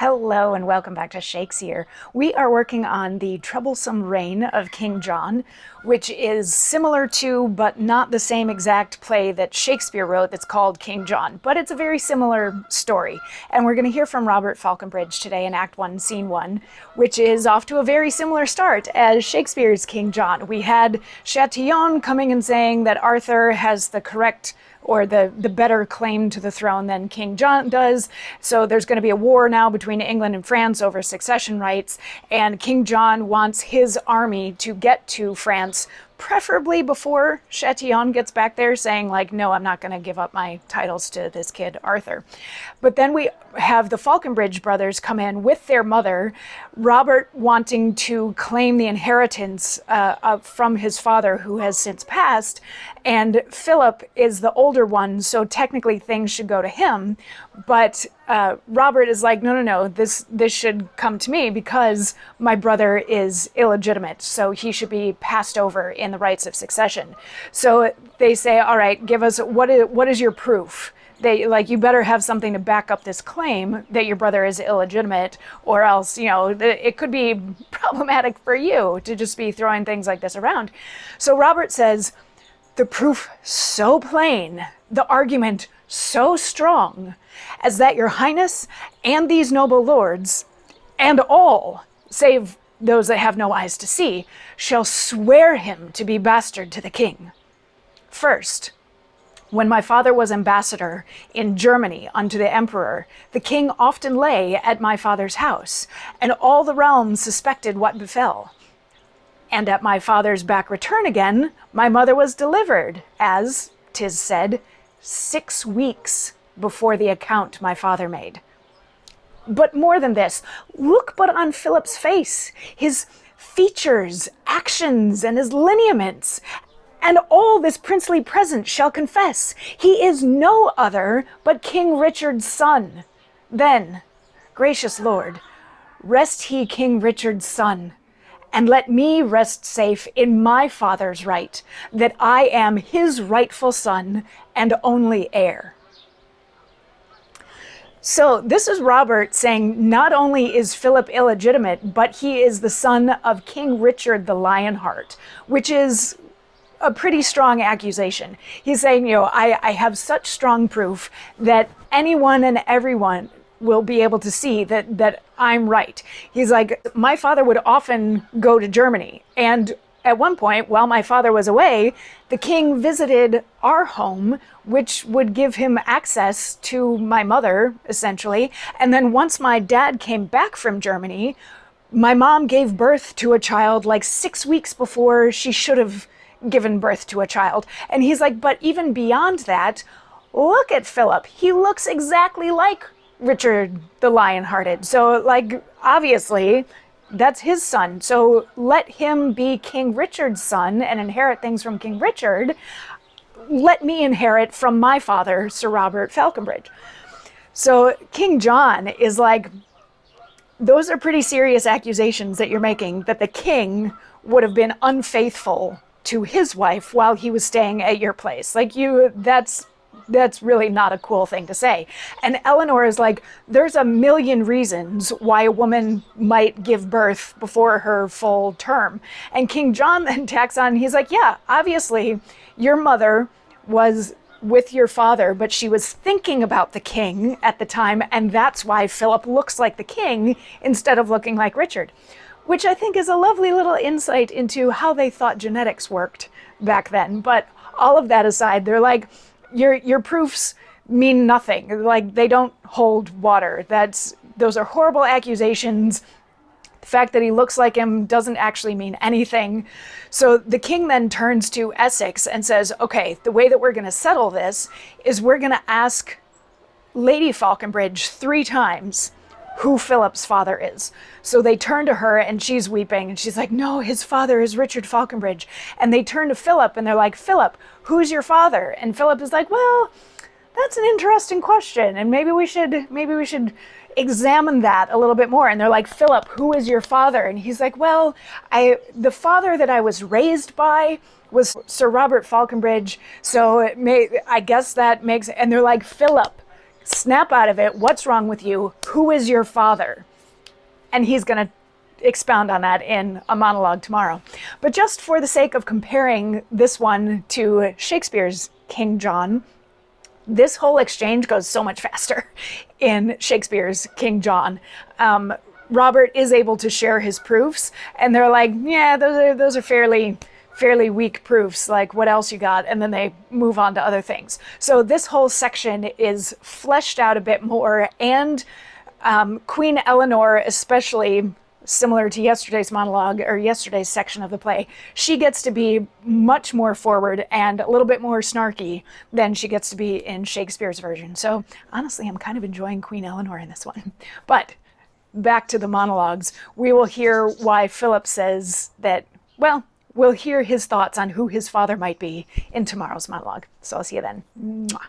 Hello and welcome back to Shakesyear. We are working on the Troublesome Reign of King John, which is similar to, but not the same exact play that Shakespeare wrote that's called King John, but it's a very similar story. And we're going to hear from Robert Faulconbridge today in Act 1, Scene 1, which is off to a very similar start as Shakespeare's King John. We had Chatillon coming and saying that Arthur has the correct or the better claim to the throne than King John does. So there's going to be a war now between England and France over succession rights, and King John wants his army to get to France, preferably before Chatillon gets back there saying like, no, I'm not going to give up my titles to this kid, Arthur. But then we have the Faulconbridge brothers come in with their mother, Robert wanting to claim the inheritance from his father who has since passed, and Philip is the older one, so technically things should go to him. But Robert is like, no, this should come to me because my brother is illegitimate, so he should be passed over in the rights of succession. So they say, all right, give us, what is your proof? You better have something to back up this claim that your brother is illegitimate, or else, it could be problematic for you to just be throwing things like this around. So Robert says, the proof so plain, the argument so strong, as that your highness and these noble lords, and all, save those that have no eyes to see, shall swear him to be bastard to the king. First, when my father was ambassador in Germany unto the emperor, the king often lay at my father's house, and all the realm suspected what befell. And at my father's back return again, my mother was delivered, as 'tis said, 6 weeks before the account my father made. But more than this, look but on Philip's face, his features, actions, and his lineaments, and all this princely presence shall confess, he is no other but King Richard's son. Then, gracious Lord, rest he King Richard's son, and let me rest safe in my father's right, that I am his rightful son and only heir. So this is Robert saying not only is Philip illegitimate, but he is the son of King Richard the Lionheart, which is a pretty strong accusation. He's saying, I have such strong proof that anyone and everyone will be able to see that I'm right. He's like, my father would often go to Germany, and at one point, while my father was away, the king visited our home, which would give him access to my mother, essentially. And then once my dad came back from Germany, my mom gave birth to a child like 6 weeks before she should have given birth to a child. And he's like, but even beyond that, look at Philip. He looks exactly like Richard the Lionhearted. So obviously that's his son. So let him be King Richard's son and inherit things from King Richard. Let me inherit from my father, Sir Robert Faulconbridge. So King John is like, those are pretty serious accusations that you're making, that the king would have been unfaithful to his wife while he was staying at your place. That's really not a cool thing to say. And Eleanor is like, there's a million reasons why a woman might give birth before her full term. And King John then tacks on, he's like, yeah, obviously your mother was with your father, but she was thinking about the king at the time, and that's why Philip looks like the king instead of looking like Richard. Which I think is a lovely little insight into how they thought genetics worked back then. But all of that aside, they're like, your proofs mean nothing. Like, they don't hold water. Those are horrible accusations. The fact that he looks like him doesn't actually mean anything. So the king then turns to Essex and says, okay, the way that we're going to settle this is we're going to ask Lady Faulconbridge 3 times who Philip's father is. So they turn to her and she's weeping and she's like, no, his father is Richard Faulconbridge. And they turn to Philip and they're like, Philip, who's your father? And Philip is like, well, that's an interesting question, and maybe we should examine that a little bit more. And they're like, Philip, who is your father? And he's like, well, the father that I was raised by was Sir Robert Faulconbridge, so I guess that makes, and they're like, Philip, snap out of it. What's wrong with you? Who is your father? And he's going to expound on that in a monologue tomorrow. But just for the sake of comparing this one to Shakespeare's King John, this whole exchange goes so much faster in Shakespeare's King John. Robert is able to share his proofs, and they're like, yeah, those are fairly weak proofs. Like, what else you got? And then they move on to other things. So this whole section is fleshed out a bit more, and Queen Eleanor, especially, similar to yesterday's monologue or yesterday's section of the play, she gets to be much more forward and a little bit more snarky than she gets to be in Shakespeare's version. So honestly, I'm kind of enjoying Queen Eleanor in this one. But back to the monologues, we will hear why Philip says that, well, we'll hear his thoughts on who his father might be in tomorrow's monologue. So I'll see you then. Mwah.